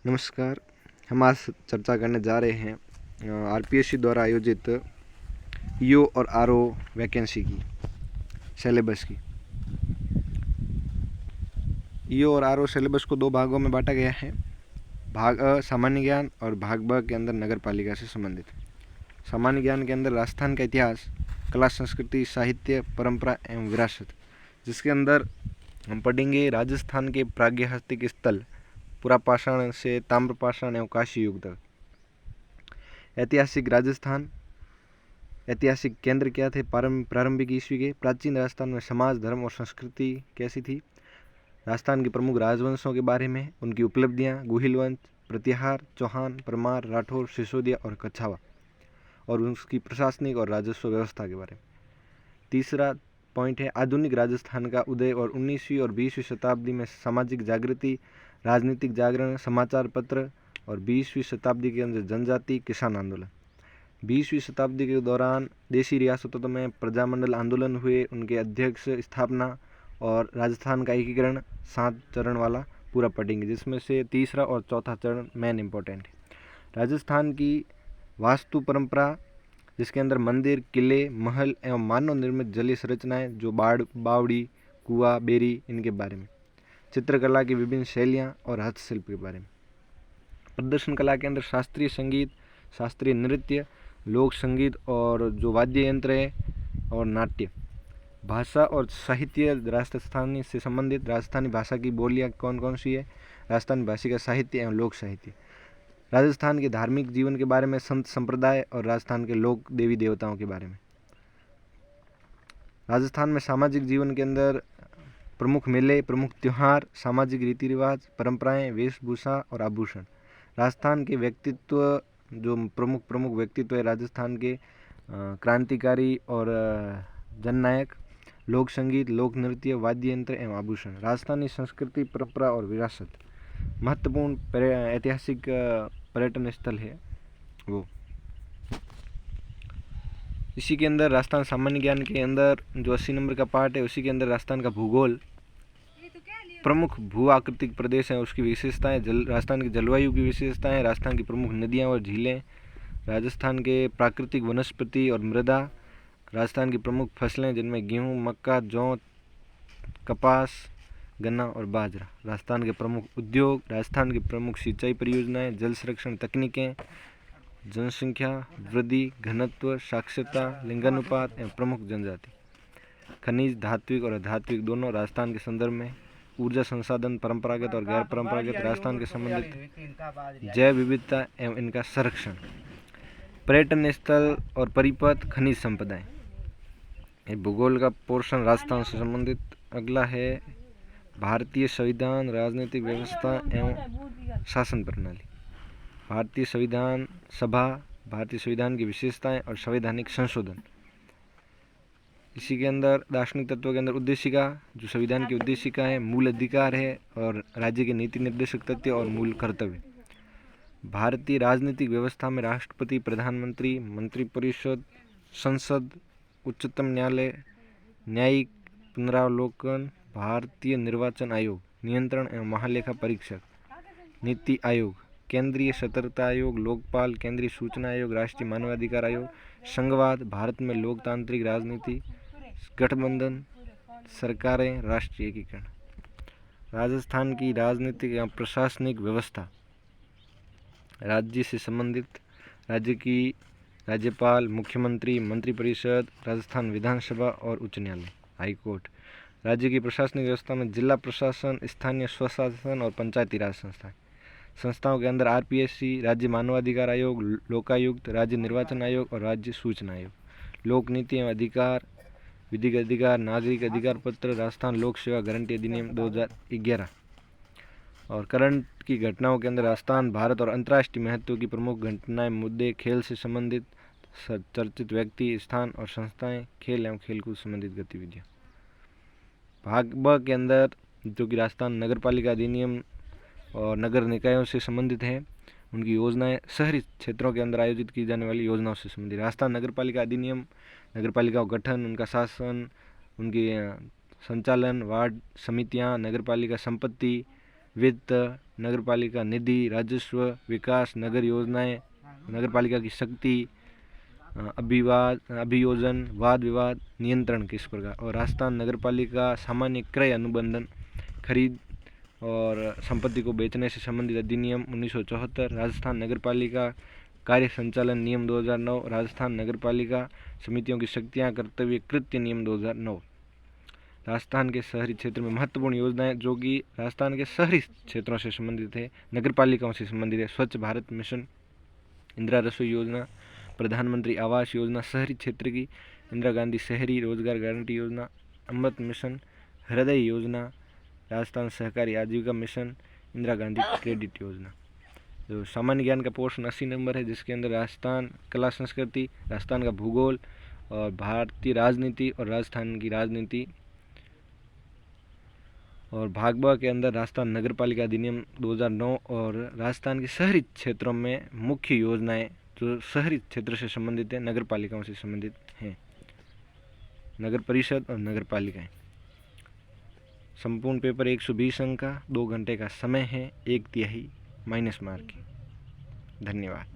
नमस्कार। हम आज चर्चा करने जा रहे हैं आरपीएससी द्वारा आयोजित ईओ और आरओ वैकेंसी की सिलेबस की। ईओ और आरओ सिलेबस को दो भागों में बांटा गया है। भाग अ सामान्य ज्ञान और भाग ब के अंदर नगर पालिका से संबंधित। सामान्य ज्ञान के अंदर राजस्थान का इतिहास, कला, संस्कृति, साहित्य, परंपरा एवं विरासत, जिसके अंदर हम पढ़ेंगे राजस्थान के प्रागैतिहासिक स्थल पुरापाषाण से ताम्रपाषाण एवं काशी युग तक। ऐतिहासिक राजस्थान, ऐतिहासिक केंद्र क्या थे प्रारंभिक ईस्वी के। प्राचीन राजस्थान में समाज, धर्म और संस्कृति कैसी थी। राजस्थान के प्रमुख राजवंशों के बारे में, उनकी उपलब्धियां, गुहिल वंश, प्रतिहार, चौहान, परमार, राठौर, सिसोदिया और कछावा, और उसकी प्रशासनिक और राजस्व व्यवस्था के बारे में। तीसरा पॉइंट है आधुनिक राजस्थान का उदय और 19वीं और 20वीं शताब्दी में सामाजिक जागृति, राजनीतिक जागरण, समाचार पत्र, और 20वीं शताब्दी के अंदर जनजाति, किसान आंदोलन। 20वीं शताब्दी के दौरान देशी रियासतों में प्रजामंडल आंदोलन हुए, उनके अध्यक्ष स्थापना और राजस्थान का एकीकरण 7 चरण वाला पूरा पढ़ेंगे, जिसमें से तीसरा और चौथा चरण मेन इम्पोर्टेंट है। राजस्थान की वास्तु परंपरा, जिसके अंदर मंदिर, किले, महल एवं मानव निर्मित जलीय संरचनाएं, जो बावड़ी, कुआ, बेरी, इनके बारे में। चित्रकला की विभिन्न शैलियाँ और हस्तशिल्प के बारे में। प्रदर्शन कला के अंदर शास्त्रीय संगीत, शास्त्रीय नृत्य, लोक संगीत और जो वाद्य यंत्र है, और नाट्य। भाषा और साहित्य राजस्थानी से संबंधित। राजस्थानी भाषा की बोलियाँ कौन कौन सी है, राजस्थानी भाषा का साहित्य एवं लोक साहित्य। राजस्थान के धार्मिक जीवन के बारे में, संत संप्रदाय और राजस्थान के लोक देवी देवताओं के बारे में। राजस्थान में सामाजिक जीवन के अंदर प्रमुख मेले, प्रमुख त्यौहार, सामाजिक रीति रिवाज, परंपराएं, वेशभूषा और आभूषण। राजस्थान के व्यक्तित्व, जो प्रमुख व्यक्तित्व है राजस्थान के, क्रांतिकारी और जननायक, लोक संगीत, लोक नृत्य, वाद्य यंत्र एवं आभूषण। राजस्थानी संस्कृति, परंपरा और विरासत, महत्वपूर्ण ऐतिहासिक पर्यटन स्थल है वो। इसी के अंदर राजस्थान सामान्य ज्ञान के अंदर जो 80 नंबर का पार्ट है, उसी के अंदर राजस्थान का भूगोल, प्रमुख भू आकृतिक प्रदेश हैं, उसकी विशेषताएं, राजस्थान की जलवायु की विशेषताएं, राजस्थान की प्रमुख नदियां और झीलें, राजस्थान के प्राकृतिक वनस्पति और मृदा, राजस्थान की प्रमुख फसलें जिनमें गेहूँ, मक्का, जौ, कपास, गन्ना और बाजरा। राजस्थान के प्रमुख उद्योग, राजस्थान की प्रमुख सिंचाई परियोजनाएं, जल संरक्षण तकनीकें, जनसंख्या वृद्धि, घनत्व, साक्षरता, लिंगानुपात एवं प्रमुख जनजाति। खनिज, धात्विक और अधात्विक दोनों। राजस्थान के संदर्भ में ऊर्जा संसाधन, परंपरागत और गैर परंपरागत, राजस्थान के संबंधित जैव विविधता एवं इनका संरक्षण। पर्यटन स्थल और परिपथ, खनिज संपदाएं। भूगोल का पोर्शन राजस्थान से संबंधित। अगला है भारतीय संविधान, राजनीतिक व्यवस्था एवं शासन प्रणाली। भारतीय संविधान सभा, भारतीय संविधान की विशेषताएं और संवैधानिक संशोधन। इसी के अंदर दार्शनिक तत्वों के अंदर उद्देशिका, जो संविधान की उद्देशिका है, मूल अधिकार है और राज्य के नीति निर्देशक तथ्य और मूल कर्तव्य। भारतीय राजनीतिक व्यवस्था में राष्ट्रपति, प्रधानमंत्री, मंत्रिपरिषद, संसद, उच्चतम न्यायालय, न्यायिक पुनरावलोकन, भारतीय निर्वाचन आयोग, नियंत्रण एवं महालेखा परीक्षक, नीति आयोग, केंद्रीय सतर्कता आयोग, लोकपाल, केंद्रीय सूचना आयोग, राष्ट्रीय मानवाधिकार आयोग, संघवाद, भारत में लोकतांत्रिक राजनीति, गठबंधन सरकारें, राष्ट्रीय एकीकरण। राजस्थान की राजनीतिक एवं प्रशासनिक व्यवस्था, राज्य से संबंधित, राज्य की राज्यपाल, मुख्यमंत्री, मंत्रिपरिषद, राजस्थान विधानसभा और उच्च न्यायालय, हाईकोर्ट। राज्य की प्रशासनिक व्यवस्था में जिला प्रशासन, स्थानीय स्वशासन और पंचायती राज संस्थाएं। संस्थाओं के अंदर आरपीएससी, राज्य मानवाधिकार आयोग, लोकायुक्त, राज्य निर्वाचन आयोग और राज्य सूचना आयोग। लोक नीति एवं अधिकार, विधिक अधिकार, नागरिक अधिकार पत्र, राजस्थान लोक सेवा गारंटी अधिनियम 2011। और करंट की घटनाओं के अंदर राजस्थान, भारत और अंतर्राष्ट्रीय महत्व की प्रमुख घटनाएं, मुद्दे, खेल से संबंधित चर्चित व्यक्ति, स्थान और संस्थाएं, खेल एवं खेलकूद संबंधित गतिविधियां। भाग ब के अंदर, जो कि राजस्थान नगर पालिका अधिनियम और नगर निकायों से संबंधित है, उनकी योजनाएं, शहरी क्षेत्रों के अंदर आयोजित की जाने वाली योजनाओं से संबंधित। राजस्थान नगर पालिका अधिनियम, नगर पालिका का गठन, उनका शासन, उनकी संचालन, वार्ड समितियां, नगर पालिका संपत्ति, वित्त, नगर पालिका निधि, राजस्व, विकास, नगर योजनाएं, नगर पालिका की शक्ति, अभियोजन, वाद विवाद, नियंत्रण किस प्रकार। और राजस्थान नगर पालिका सामान्य क्रय अनुबंधन, खरीद और संपत्ति को बेचने से संबंधित अधिनियम 1974, राजस्थान नगर पालिका कार्य संचालन नियम 2009, राजस्थान नगर पालिका समितियों की शक्तियाँ, कर्तव्य, कृत्य नियम 2009। राजस्थान के शहरी क्षेत्र में महत्वपूर्ण योजनाएं जो कि राजस्थान के शहरी क्षेत्रों से संबंधित है, नगर पालिकाओं से संबंधित है। स्वच्छ भारत मिशन, इंदिरा रसोई योजना, प्रधानमंत्री आवास योजना शहरी क्षेत्र की, इंदिरा गांधी शहरी रोजगार गारंटी योजना, अमृत मिशन, हृदय योजना, राजस्थान सहकारी आजीविका मिशन, इंदिरा गांधी क्रेडिट योजना। जो सामान्य ज्ञान का पोर्शन 80 नंबर है, जिसके अंदर राजस्थान कला संस्कृति, राजस्थान का भूगोल और भारतीय राजनीति और राजस्थान की राजनीति। और भाग ब के अंदर राजस्थान नगर पालिका अधिनियम 2009 और राजस्थान के शहरी क्षेत्रों में मुख्य योजनाएं जो शहरी क्षेत्र से संबंधित है, नगर पालिकाओं से संबंधित हैं, नगर परिषद और नगर पालिकाएं। संपूर्ण पेपर 120 अंक का, 2 घंटे का समय है, 1/3 माइनस मार्क। धन्यवाद।